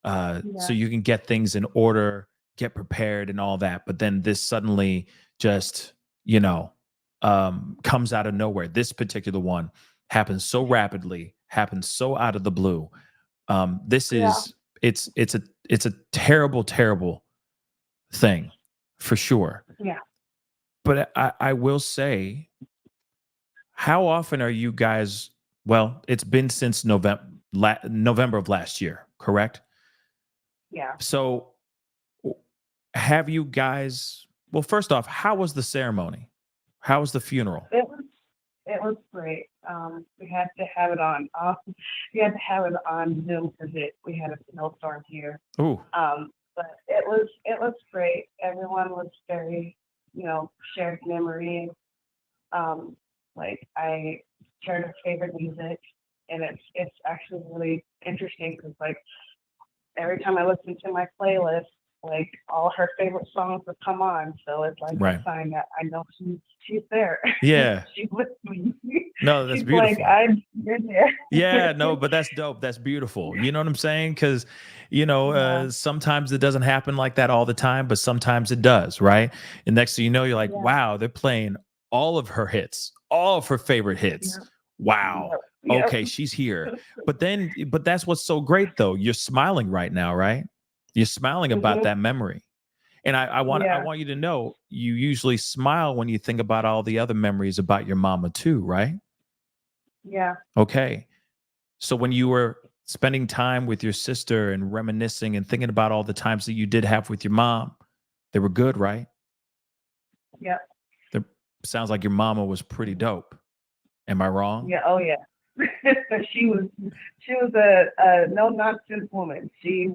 A: So you can get things in order, get prepared and all that. But then this suddenly just, comes out of nowhere. This particular one happens so rapidly, happens so out of the blue. This is, it's a terrible, terrible thing for sure.
E: Yeah.
A: But I will say, how often are you guys, well, it's been since November of last year, correct?
E: Yeah.
A: So have you guys, well, first off, how was the ceremony? How was the funeral?
E: It was great. We had to have it on. We had to have it on Zoom because we had a snowstorm here.
A: Ooh.
E: But it was great. Everyone was very, shared memories. Like I shared her favorite music, and it's actually really interesting because like every time I listen to my playlist, like all her favorite songs would come on. So it's like a sign that I know she's there.
A: Yeah.
E: She's with me.
A: No, that's
E: she's
A: beautiful.
E: Like, you're there.
A: Yeah, no, but that's dope. That's beautiful. You know what I'm saying? Because, sometimes it doesn't happen like that all the time, but sometimes it does, right? And next thing you know, you're like, wow, they're playing all of her hits, all of her favorite hits. Yeah. Wow. Yeah. Okay, she's here. But that's what's so great though. You're smiling right now, right? You're smiling about that memory. And I
E: Yeah.
A: want you to know you usually smile when you think about all the other memories about your mama too, right?
E: Yeah.
A: Okay. So when you were spending time with your sister and reminiscing and thinking about all the times that you did have with your mom, they were good, right?
E: Yeah.
A: It sounds like your mama was pretty dope. Am I wrong?
E: Yeah. Oh, yeah. she was a no nonsense woman. She's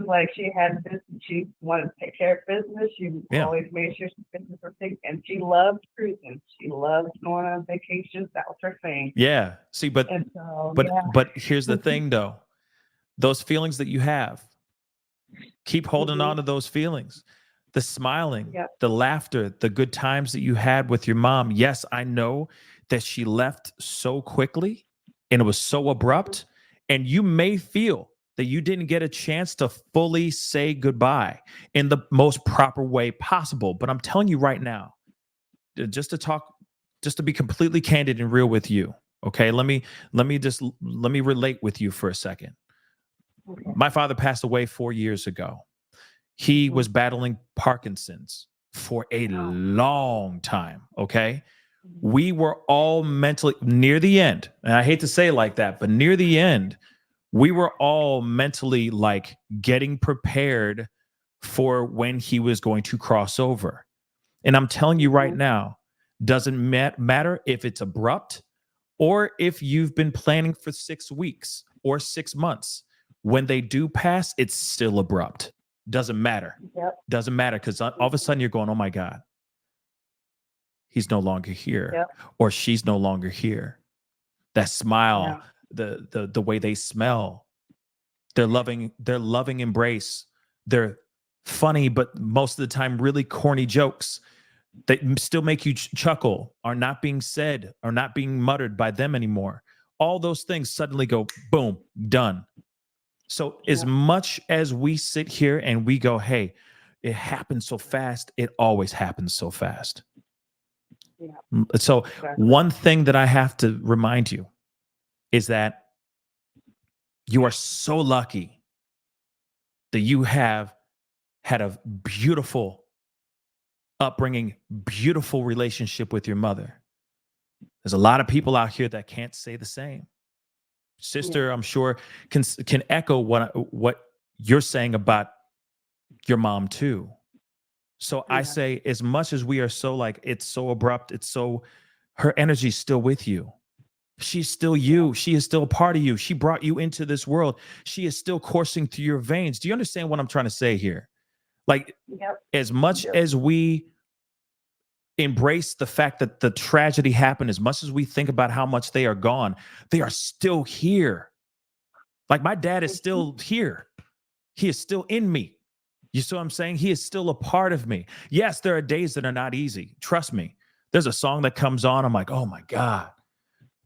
E: like, she had this, she wanted to take care of business. She
A: Yeah.
E: always made sure she business her thing, and she loved cruising. She loved going on vacations. That was her thing.
A: Yeah. See,
E: And so, yeah.
A: but here's the thing though. Those feelings that you have, keep holding on to those feelings. The smiling,
E: Yep.
A: the laughter, the good times that you had with your mom. Yes, I know that she left so quickly and it was so abrupt. And you may feel that you didn't get a chance to fully say goodbye in the most proper way possible. But I'm telling you right now, just to be completely candid and real with you. Okay. Let me relate with you for a second.
E: Okay.
A: My father passed away 4 years ago. He was battling Parkinson's for a long time. Okay. We were all mentally near the end. And I hate to say it like that, but near the end, we were all mentally like getting prepared for when he was going to cross over. And I'm telling you right now, doesn't matter if it's abrupt or if you've been planning for 6 weeks or 6 months. When they do pass, it's still abrupt. Doesn't matter.
E: Yep.
A: Doesn't matter because all of a sudden you're going, oh my God, he's no longer here,
E: Yep.
A: or she's no longer here. That smile,
E: Yeah.
A: the way they smell, their loving embrace, their funny but most of the time really corny jokes that still make you chuckle are not being said, are not being muttered by them anymore. All those things suddenly go boom, done. So as much as we sit here and we go, hey, it happens so fast, it always happens so fast.
E: Yeah.
A: So
E: Exactly.
A: one thing that I have to remind you is that you are so lucky that you have had a beautiful upbringing, beautiful relationship with your mother. There's a lot of people out here that can't say the same. Sister, I'm sure can echo what you're saying about your mom too. So I say, as much as we are so like, it's so abrupt, it's so, her energy's still with you. She's still you. She is still a part of you. She brought you into this world. She is still coursing through your veins. Do you understand what I'm trying to say here? Like, as much as we embrace the fact that the tragedy happened, as much as we think about how much they are gone, they are still here. Like my dad is still here. He is still in me. You see what I'm saying? He is still a part of me. Yes, there are days that are not easy. Trust me. There's a song that comes on. I'm like, oh my God,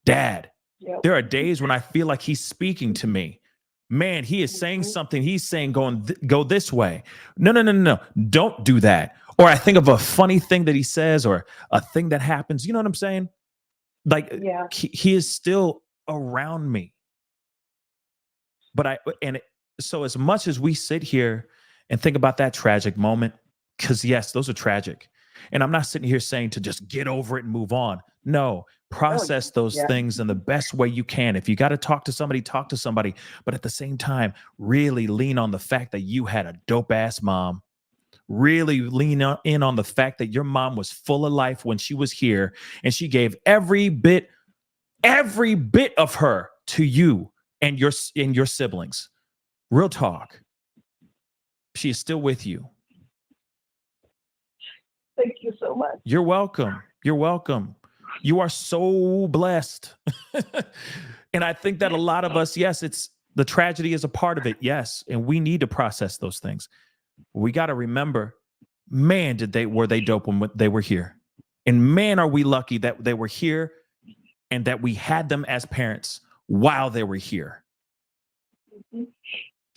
A: Dad. There are days when I feel like he's speaking to me. Man, he is saying something. He's saying, go this way. No. Don't do that. Or I think of a funny thing that he says or a thing that happens. You know what I'm saying? Like he is still around me. So as much as we sit here and think about that tragic moment, because yes, those are tragic. And I'm not sitting here saying to just get over it and move on. No, process those things in the best way you can. If you got to talk to somebody, talk to somebody. But at the same time, really lean on the fact that you had a dope ass mom. Really lean in on the fact that your mom was full of life when she was here, and she gave every bit of her to you and your siblings. Real talk. She is still with you.
E: Thank you so much.
A: You're welcome. You're welcome. You are so blessed. And I think that a lot of us, yes, it's the tragedy is a part of it. Yes. And we need to process those things. We got to remember, man, were they dope when they were here. And man, are we lucky that they were here and that we had them as parents while they were here.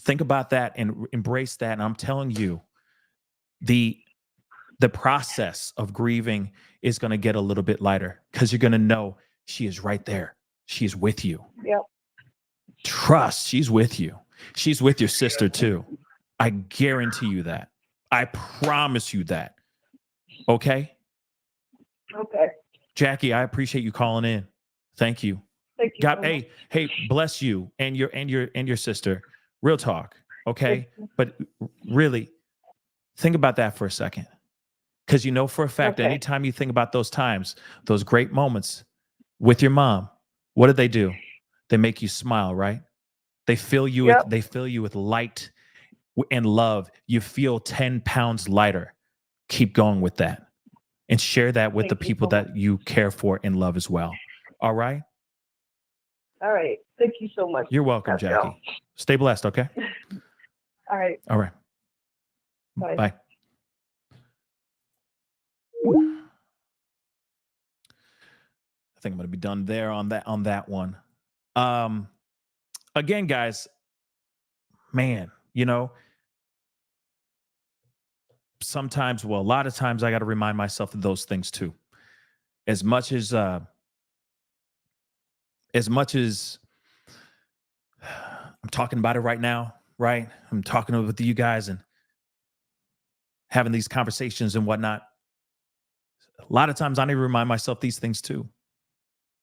A: Think about that and embrace that. And I'm telling you, the process of grieving is going to get a little bit lighter because you're going to know she is right there. She is with you.
E: Yep.
A: Trust, she's with you. She's with your sister too. I guarantee you that. I promise you that. Okay?
E: Okay.
A: Jackie, I appreciate you calling in. Thank you.
E: Thank you.
A: God,
E: so much.
A: hey, bless you and your sister. Real talk. Okay? But really, think about that for a second. Because you know for a fact,
E: Okay.
A: anytime you think about those times, those great moments with your mom, what do? They make you smile, right? They fill you
E: Yep.
A: with light and love. You feel 10 pounds lighter. Keep going with that. And share that with
E: Thank
A: the
E: you
A: people
E: so much.
A: that you care for and love as well. All right?
E: All right. Thank you so much.
A: You're welcome,
E: Pascal.
A: Jackie. Stay blessed, okay?
E: All right.
A: All right.
E: Bye.
A: Bye. I think I'm going to be done there on that one. Again, guys, man, you know, sometimes, well, a lot of times I got to remind myself of those things too. As much as I'm talking about it right now, right? I'm talking with you guys and having these conversations and whatnot. A lot of times I need to remind myself these things too,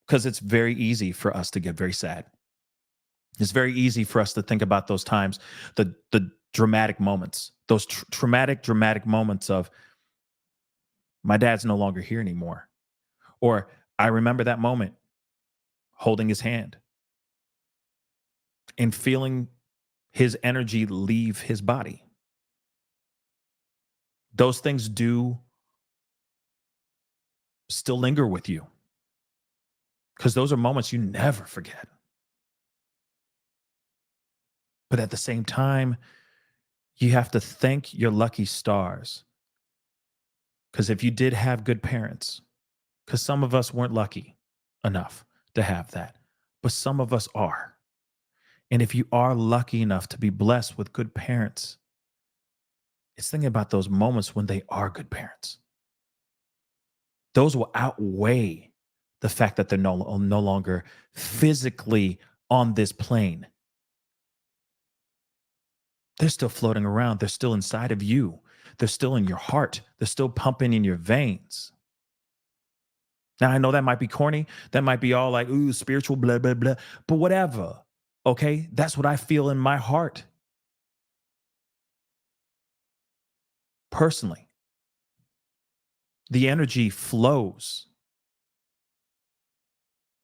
A: because it's very easy for us to get very sad. It's very easy for us to think about those times, the dramatic moments, those dramatic moments of my dad's no longer here anymore. Or I remember that moment holding his hand and feeling his energy leave his body. Those things do still linger with you because those are moments you never forget. But at the same time, you have to thank your lucky stars. Because if you did have good parents, because some of us weren't lucky enough to have that, but some of us are. And if you are lucky enough to be blessed with good parents, it's thinking about those moments when they are good parents. Those will outweigh the fact that they're no longer physically on this plane. They're still floating around. They're still inside of you. They're still in your heart. They're still pumping in your veins. Now, I know that might be corny. That might be all like, ooh, spiritual, blah, blah, blah. But whatever, okay? That's what I feel in my heart. Personally, the energy flows.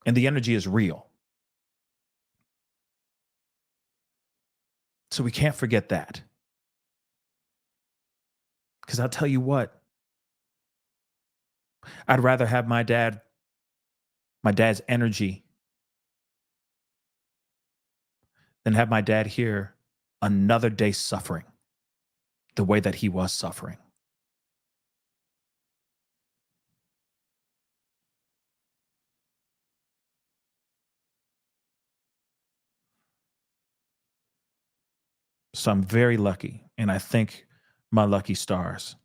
A: And the energy is real. So we can't forget that. Because I'll tell you what, I'd rather have my dad's energy than have my dad here another day suffering the way that he was suffering. So I'm very lucky, and I thank my lucky stars.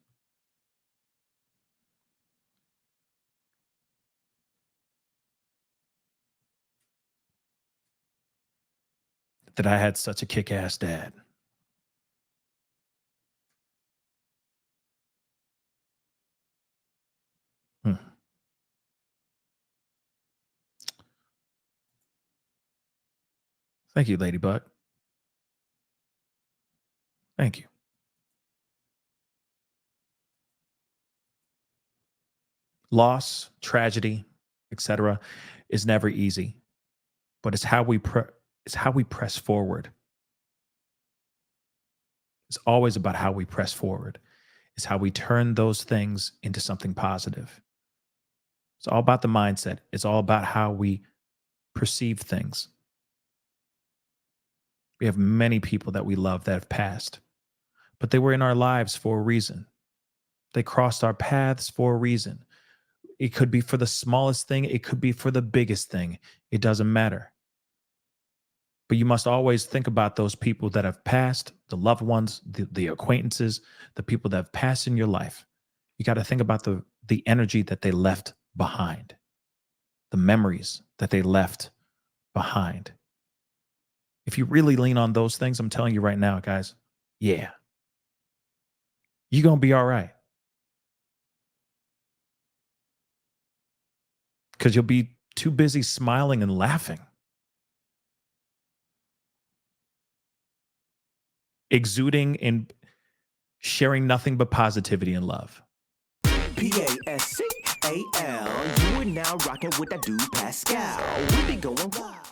A: That I had such a kick-ass dad. Hmm. Thank you, Ladybug. Thank you. Loss, tragedy, etc., is never easy, but it's how we press forward. It's always about how we press forward. It's how we turn those things into something positive. It's all about the mindset. It's all about how we perceive things. We have many people that we love that have passed, but they were in our lives for a reason. They crossed our paths for a reason. It could be for the smallest thing. It could be for the biggest thing. It doesn't matter. But you must always think about those people that have passed, the loved ones, the acquaintances, the people that have passed in your life. You got to think about the energy that they left behind, the memories that they left behind. If you really lean on those things, I'm telling you right now, guys, yeah, you're going to be all right. Because you'll be too busy smiling and laughing, exuding and sharing nothing but positivity and love.
F: Pascal, you are now rocking with that dude Pascal. We be going wild.